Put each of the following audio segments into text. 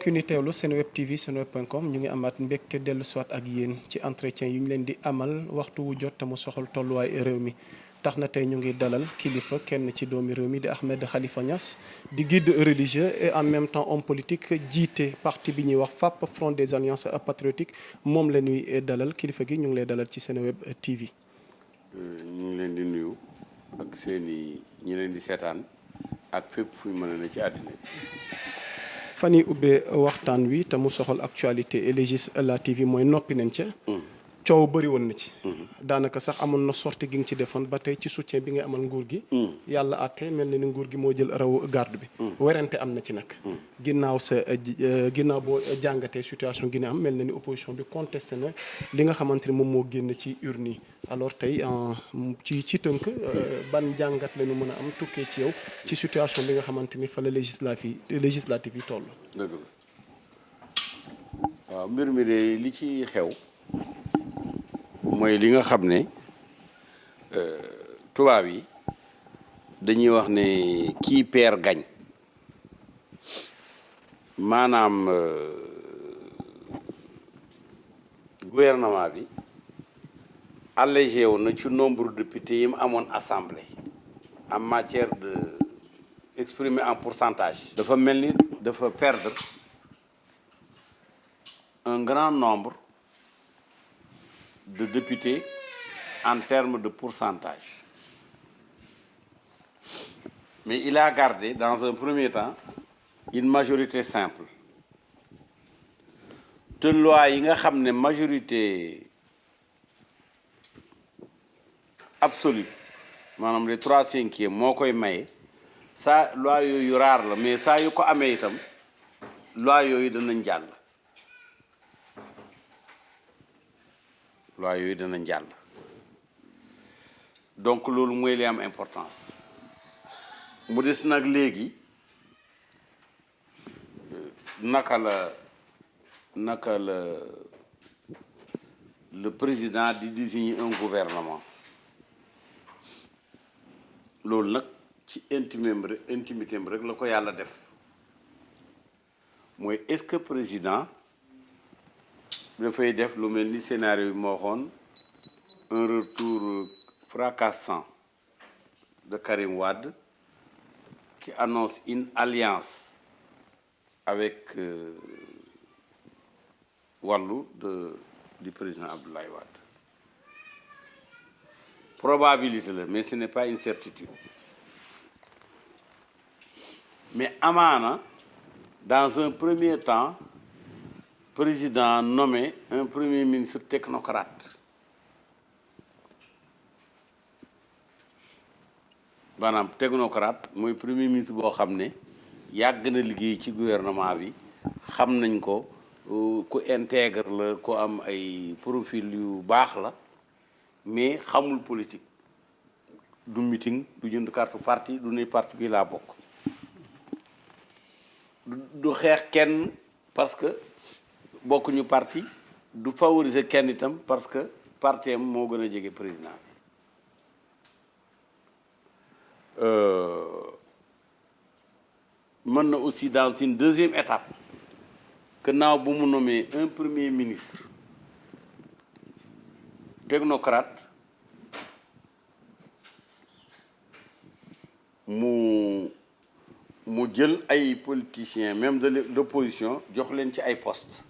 mbokk yu ni teewlu Senweb TV senweb.com ñu ngi amaat mbégte dellu siwaat ak yéen ci entretien yu ñu leen di amal waxtu wu jot te mu soxal tolluwaay réew mi tax na tey ñu ngi dalal kilifa kenn ci doomi réew mi di Ahmed Khalifa Niass di guide religieux et en même temps homme politique jiite parti bi ñuy wax FAP Front des Alliances Patriotiques moom la ñuy dalal kilifa gi ñu ngi lay dalal ci Senweb TV. ñu ngi leen di nuyu ak seeni ñi leen di seetaan ak fépp fu ñu mën a ne ci àddina fan yi ubbee waxtaan wi te mu soxal actualité législative yi mooy noppi nañ ca. coow bëri woon na ci. daanaka sax amoon na sortie gi nga ci defoon ba tey ci soutien bi nga amal nguur gi. yàlla àtte mel na ni nguur gi moo jël raw garde bi. werante am na ci nag. ginnaaw boo jàngatee situation gi ne am mel na ni opposition bi contesté na li nga xamante ni moom moo génn ci urne yi alors tey ci tënk ban jàngat la ñu mën a am tukkee ci yow ci situation bi nga xamante ni fa la législative yi toll. dëgg la waaw mbir mi de li ci xew. mooy li nga xam ne tubaab yi dañuy wax ne qui perd gagne maanaam gouvernement bi allégé wu na ci nombre de députés yi mu amoon assemblée en matière de exprimé en pourcentage. dafa mel ni dafa perdre un grand nombre de députés en termes de pourcentage. Mais il a gardé dans un premier temps une majorité simple. te loi yi nga xam ne majorité absolue maanaam les 3/5 moo koy maye saa loi yooyu raar la mais saa yu ko amee itam loi yooyu danañ jàll. loi yooyu danañ jàll donc loolu mooy li am importance mu des nag léegi naka la le président di désigner un gouvernement loolu nag ci intimité am rek la ko yàlla def mooy est-ce que président dafay def lu mel ni scénario yi moo waxoon un retour fracassant de Karim Wade qui annonce une alliance avec Wallu du président Abdoulaye Wade. Probabilité la mais ce n'est pas une certitude mais amaana dans un premier temps président nommé un premier ministre technocrate maanaam technocrate mooy premier ministre boo xam ne yàgg na liggéey ci gouvernement bi xam nañ ko ku intègre la ku am ay profil yu baax la mais xamul politique du meeting du jënd carte parti du ne parti bi laa bokk du xeex kenn parce que bokkuñu parti du favoriser kenn itam parce que parti am moo gën a jege président bi mën na aussi dans une deuxième étape que naaw bu mu nommé un premier ministre technocrate mu jël ay politiciens même de l'opposition jox leen ci ay postes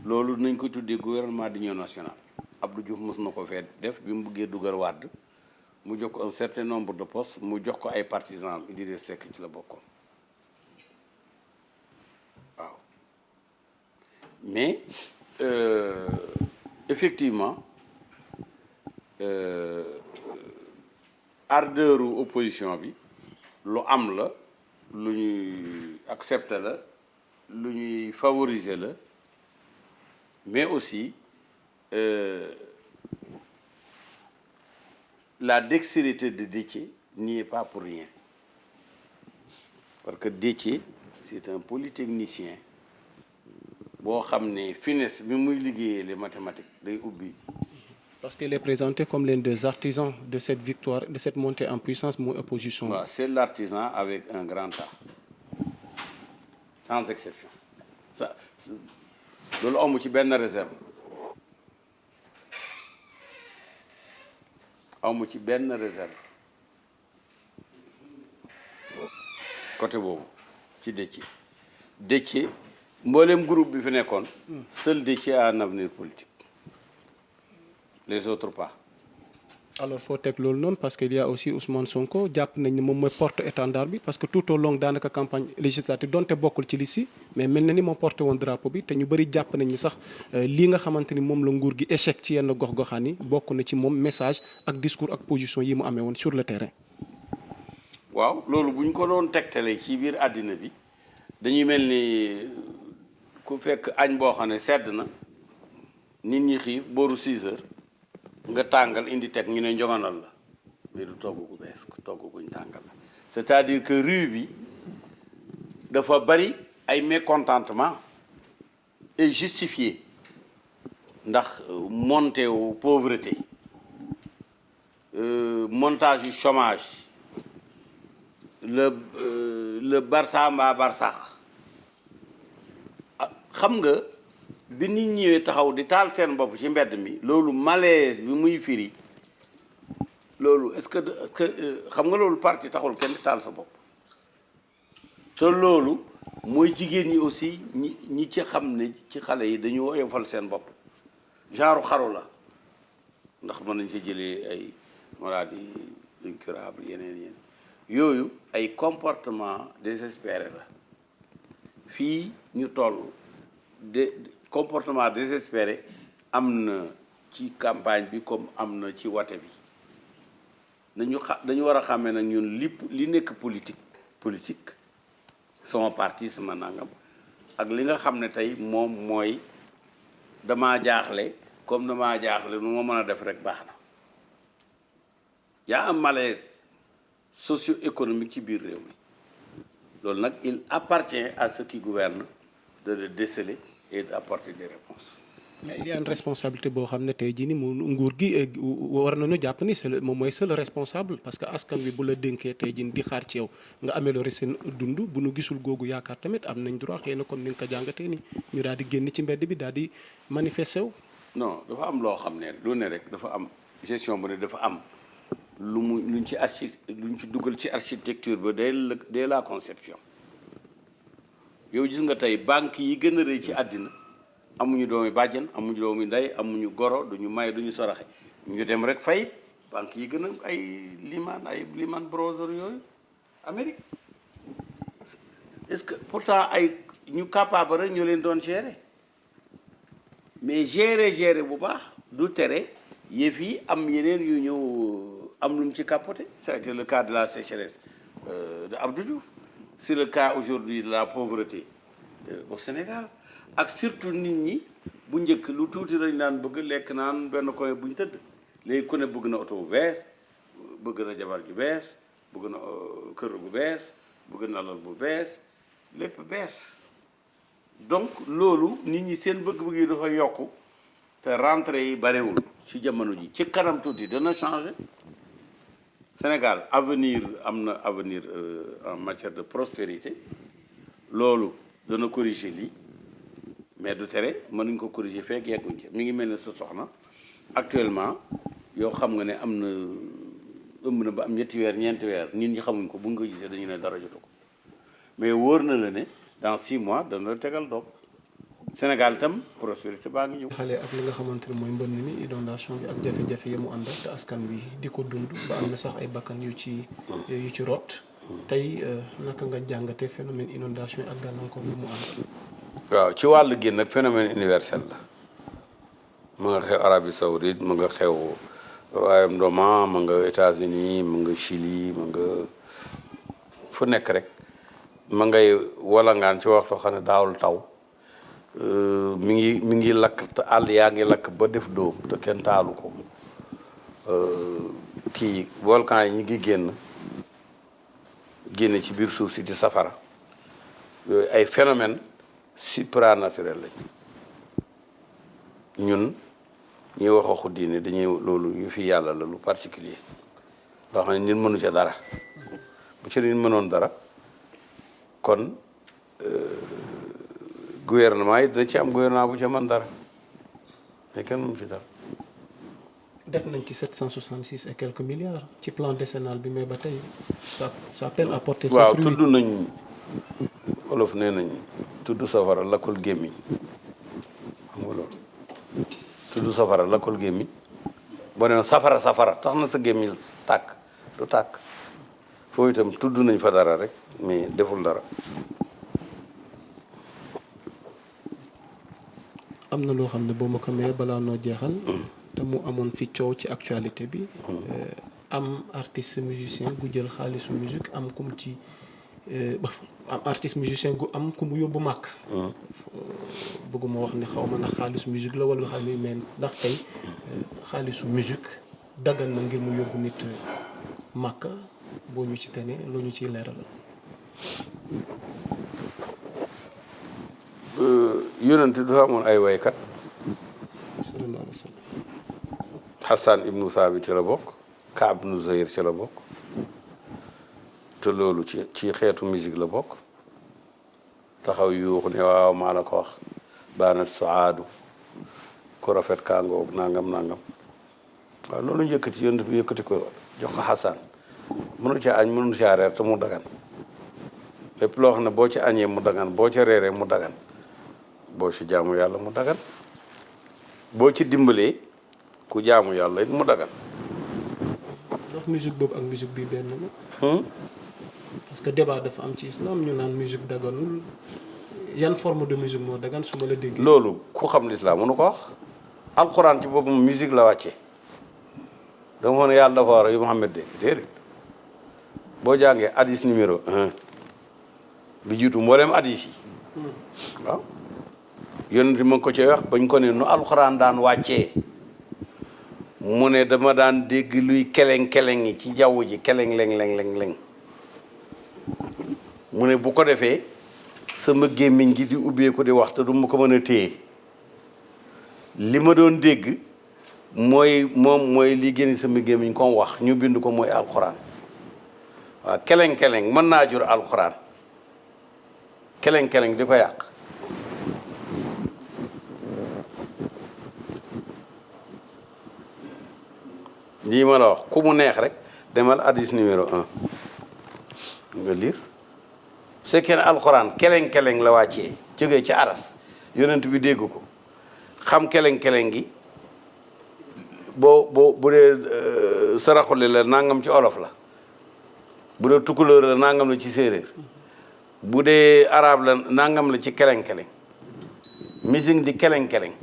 loolu nañ ko tuddee gouvernement d'union nationale Abdou Diouf mos na ko fee def bi mu bëggee dugal Wade mu jox ko un certain nombre de postes mu jox ko ay partisans Idrissa Seck ci la bokkoon waaw mais effectivement ardeuru opposition bi lu am la lu ñuy accepter la lu ñuy favoriser la mais aussi la dextérité de Déthié n'y est pas pour rien parce que Déthié c'est un polytechnicien boo xam ne finesse bi muy liggéeyee les mathématiques day ubbi. Parce qu'il est présenté comme l'un des artisans de cette victoire, de cette montée en puissance mooy opposition. waaw c'est l'artisan avec un grand A sans exception sa loolu amu ci benn réserve amu ci benn réserve côté boobu ci Déthié mboolem groupe bi fi nekkoon seul Déthié a un avenir politique les autres pas. alors foo teg loolu noonu parce que il y a aussi Ousmane Sonko jàpp nañ ne moom mooy porte-étendard bi parce que tout au long daanaka campagne législative donte bokkul ci liste yi mais mel na ni moo porté woon drapeau bi te ñu bëri jàpp nañ ni sax lii nga xamante ni moom la nguur gi échec ci yenn gox-goxaan yi bokk na ci moom message ak discours ak position yi mu amee woon sur le terrain. waaw loolu bu ñu ko doon tegtalee ci biir àddina bi dañuy mel ni ku fekk añ boo xam ne sedd na nit ñi xiif booru 6 heures nga tàngal indi teg ñu ne njogonal la mais du togg gu bees togg guñ tàngal la c'est-à-dire que rue bi dafa bari ay mécontentement et justifié ndax montée wu pauvreté montage yu chômage le Barça mbaa Barsax xam nga bi nit ñëwee taxaw di taal seen bopp ci mbedd mi loolu malaise bi muy firi loolu est-ce que xam nga loolu parti taxul kenn di taal sa bopp te loolu mooy jigéen ñi aussi ñi ci xam ne ci xale yi dañu woyofal seen bopp genre xaru la ndax mën nañ ci jëlee ay maladies incurables yeneen yooyu ay comportement désespéré la fii ñu toll comportement désespéré am na ci campagne bi comme am na ci wate bi dañu war a xàmmee nag ñun li nekk politique sama parti sama nangam ak li nga xam ne tey moom mooy damaa jaaxle comme damaa jaaxle nu ma mën a def rek baax na yaa am malaise socio-économique ci biir réew mi loolu nag il appartient à ceux qui gouvernent de le déceler et d'apporter des réponses. mais il y a une responsabilité boo xam ne tey jii ni mu nguur gi war nañu jàpp ni moom mooy seul responsable parce que askan wi bu la dénkee tey jii di xaar ci yow nga améliorer seen dund bu nu gisul googu yaakaar tamit am nañ droit xëy na comme ni nga ko jàngatee ni ñu daal di génn ci mbedd bi daal di manifester wu. non dafa am loo xam ne lu ne rek dafa am gestion bu ne dafa am luñ ci dugal ci architecture ba dès la conception yow gis nga tey banque yi gën a rëy ci àddina amuñu doomi bàjjen amuñu doomi ndey amuñu goro duñu may duñu saraxe ñu dem rek fay banque yi gën a ay Lehman Brothers yooyu Amérique est-ce que pourtant ay ñu capable rek ñu leen doon gérer mais gérer bu baax du tere yëf yi am yeneen yu ñëw am lu mu ci capoté ça a été le cas de la sécheresse de Abdou Diouf c'est le cas aujourd'hui de la pauvreté au Sénégal ak surtout nit ñi bu njëkk lu tuuti lañ daan bëgg lekk naan benn koy bu ñu tëdd léegi ku ne bëgg na oto bu bees bëgg na jabar ju bees bëgg na kër bu bees bëgg na lal bu bees lépp bees donc loolu nit ñi seen bëgg-bëgg yi dafa yokku te rentrée yi barewul ci jamono ji ci kanam tuuti dana changer Sénégal am na avenir en matière de prospérité loolu dana corriger lii mais du tere mënuñ ko corriger fekk yegguñ ci mi ngi mel ne sa soxna actuellement yow xam nga ne am na ëmb na ba am ñetti weer ñeenti weer nit ñi xamuñ ko buñ ko gisee dañu ne dara jotu ko mais wóor na la ne dans 6 mois dana la tegal doom Sénégal itam prospérité baa ngi ñëw. xale ak li nga xamante ne mooy mbënn mi inondation bi ak jafe-jafe yi mu àndal te askan wi di ko dund ba am na sax ay bakkan yu ci rot tey naka nga jàngate phénomène inondation yi ak gàllankoor yi mu àndal. waaw ci wàll gi nag phénomène universel la mu nga xew Arabie Saoudite mu nga xew waayam Ndoma mu nga États-Unis mu nga Chili mu nga fu nekk rek ma ngay walangaan ci waxtu xam ne daawul taw mi ngi lakk te àll yaa ngi lakk ba def dóom te kenn taalu ko kii volcan yi ñu ngi génn ci biir suuf si di safara yooyu ay phénomène supranaturel lañ ñun ñuy wax waxu diine dañuy loolu yu fi yàlla la lu particulier loo xam ne nit mënu ca dara bu ci nit mënoon dara kon gouvernement yi dina ci am gouvernement bu ca man dara mais kenn mënu ci dara. def nañ ci 766 et quelques milliards ci plan décennal bi mais ba tey ça peine à porter ses fruits. waaw tudd nañ olof nee nañ tudd safara lakkul gémmiñ xam nga loolu tudd safara lakkul gémmiñ boo nee safara tax na sa gémmiñ tàkk du tàkk foofu itam tudd nañ fa dara rek mais deful dara. am na loo xam ne boo ma ko mayee balaa noo jeexal. te mu amoon fi coow ci actualité bi. am artiste musicien gu jël xaalisu musique am kum ci am artiste musicien gu am ku mu yóbbu màkk. bëgguma wax ne xaw ma ndax xaalisu musique la wala xam ne mais ndax tey xaalisu musique daggan na ngir mu yóbbu nit màkk boo ñu ci tene loo ñu ciy leeralal. yonent dafa amoon ay waykat. sallallahu alayhi wa sallam. Hassan ibnu Saabit ci la bokk Kaab ibnu Zuhayr ci la bokk te loolu ci xeetu musique la bokk taxaw yuuxu ne waaw maa la ko wax baanat suaadu ku rafet kaangoog nangam waaw loolu yëkkati yonent bi yëkkati ko jox ko Hassan mënu ca añ mënu ca reer te mu dagan lépp loo xam ne boo ci añee mu dagan boo ca reeree mu dagan boo ci jaamu yàlla mu dagan boo ci dimbalee ku jaamu yàlla it mu dagan. ndax musique boobu ak musique bi benn la. parce que débat dafa am ci islam ñu naan musique daganul yan forme de musique moo dagan su ma la déggee. loolu ku xam l'islam mënu ko wax alxuraan ci boppam musique la wàccee dama foog ne yàlla dafa war a yu Muhammad dégg déedéet boo jàngee hadis numéro 1 lu jiitu mboolem hadis yi waaw yonent bi ma ko ci wax bañ ko ne nu alxuraan daan wàccee mu ne dama daan dégg luy keleng-keleng yi ci jaww ji keleng leng leng leng leng mu ne bu ko defee sama gémmiñ gi di ubbeeku di wax te du ma ko mën a téye li ma doon dégg mooy li génn sama gémmiñ comme wax ñu bind ko mooy alxuraan waaw keleng-keleng mën naa jur alxuraan keleng-keleng di ko yàq lii ma la wax ku mu neex rek demal hadis numéro 1 nga lire su fekkee ne alxuraan keleng-keleng la wàccee jógee ci aras yonent bi dégg ko xam keleng-keleng gi bu dee saraxule la nangam ci olof la bu dee tukulóor la nangam la ci séeréer bu dee arab la nangam la ci keleng-keleng musique di keleng-keleng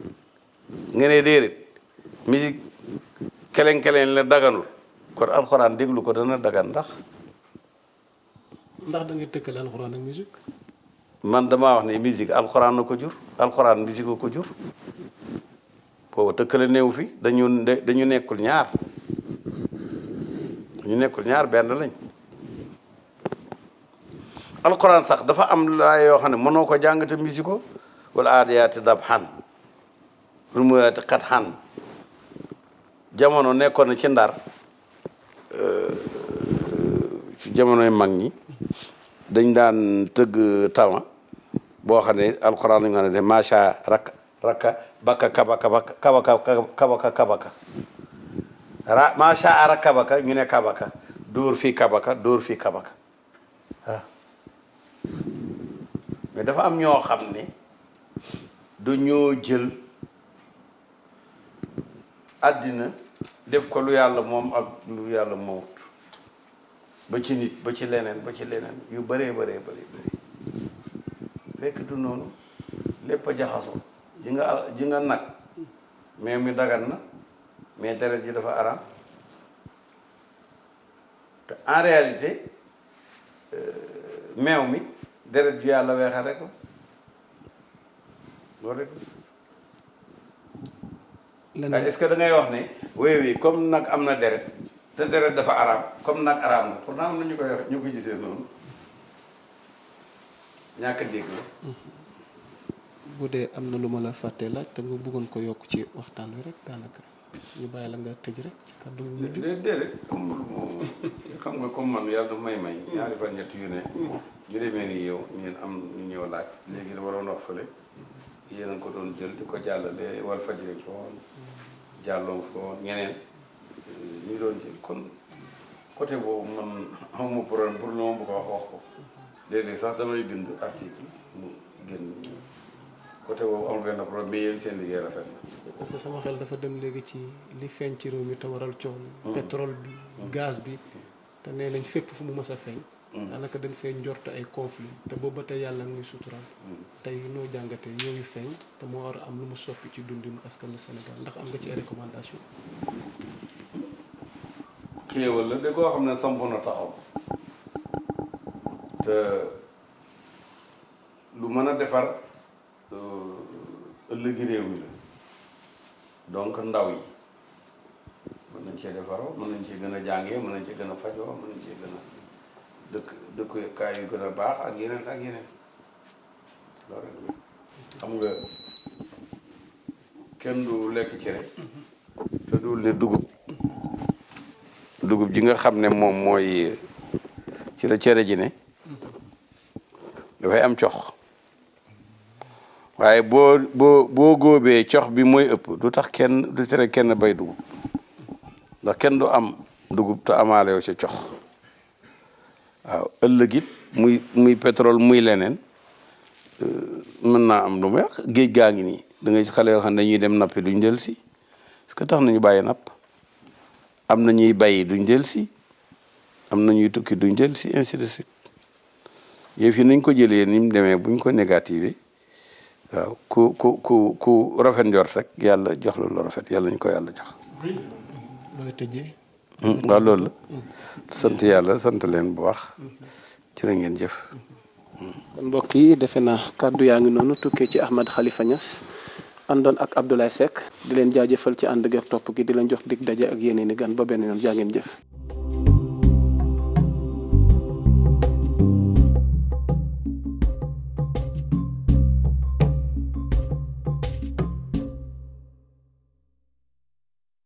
nga ne déedéet musique keleng-keleng la daganul kon alxuraan déglu ko dana dagan ndax da ngay tëkkale alxuraan ak musique. man damaa wax ne musique alxuraan na ko jur alxuraan musique ko jur boobu tëkkale néew fi dañu nekkul ñaar benn lañ alxuraan sax dafa am laa yoo xam ne mënoo ko jàng te musique ko wala aadiyaati dabhan lu mu yaati xat xan jamono nekkoon na ci ndar ci jamonoy mag ñi dañ daan tëgg tama boo xam ne alxuraan lañu xam ne macha rakka bakka kabaka macha ara kabaka ñu ne kabaka dóor fii kabaka waaw mais dafa am ñoo xam ne dañoo jël àddina def ko lu yàlla moom ak lu yàlla moomut ba ci nit ba ci leneen yu bëree fekk du noonu lépp a jaxasoo ji nga nag mais mi dagan na mais deret ji dafa araam te en réalité meew mi deret ju yàlla weexal rek loolu rek est-ce que da ngay wax ne oui comme nag am na deret te deret dafa araam comme nag araam na pourtant am na ñu koy wax ñu ko gisee noonu ñàkk a dégg la bu dee am na lu ma la fàttee laaj te nga bëggoon ko yokk ci waxtaan wi rek daanaka ñu bàyyi la nga tëj rek ci kàddu gu mujj. déedéet amul moom xam nga comme man yàlla dafa may ñaari fan ñett yu ne ñu demee ni yow ngeen am ñu ñëw laaj léegi dama doon wax fële yéen a ko doon jël di ko jàllale wal fajri ko woon jàlloon ko ñeneen ñu doon jël kon côté boobu man amuma problème pour lu ma bëgg a wax ko léeg-léeg sax damay bind article mu génn côté boobu amul benn problème mais yéen seen liggéey rafet na. parce que sama xel dafa dem léegi ci li feeñ ci réew mi te waral coow li pétrole bi gaz bi te nee nañ fépp fu mu mës a feeñ daanaka dañ fee njort ay conflit te booba tey yàlla ngi suturaal tey noo jàngatee yooyu feeñ te moo war a am lu mu soppi ci dundinu askan Sénégal ndax am nga ci ay recommandation xéewal la da koo xam ne samp na taxaw te lu mën a defar ëllëgi réew mi la donc ndaw yi mën nañ cee defaroo mën nañ cee gën a jàngee mën nañ cee gën a fajoo mën nañ cee gën a dëkkukaay yu gën a baax ak yeneen loolu rek xam nga kenn du lekk cere te dul ne dugub ji nga xam ne moom mooy ci la cere ji ne dafay am cox waaye boo góobee cox bi mooy ëpp du tax kenn du tere kenn bay dugub ndax kenn du am dugub te amaale yow ca cox waaw ëllëg it muy pétrole muy leneen mën naa am lu mu yàq géej gaa ngi nii da ngay xale yoo xam ne dañuy dem nappi duñ del si parce que tax nañu bàyyi napp am na ñuy bàyyi duñ del si am na ñuy tukki duñ del si ainsi de suite yëf yi nañ ko jëlee ni mu demee buñ ko négativé waaw ku rafet njort rek yàlla jox la lu rafet yàlla ñu ko yàlla jox. looy tëjee. waaw loolu la sant yàlla sant leen bu baax jërë ngeen jëf. kon mbokk yi defe naa kàddu yaa ngi noonu tukkee ci Ahmed Khalifa Niass àndoon ak Abdoulaye Seck di leen jaajëfal ci ànd ak topp gi di leen jox dig daje ak yeneen i gan ba benn yoon jaa ngeen jëf.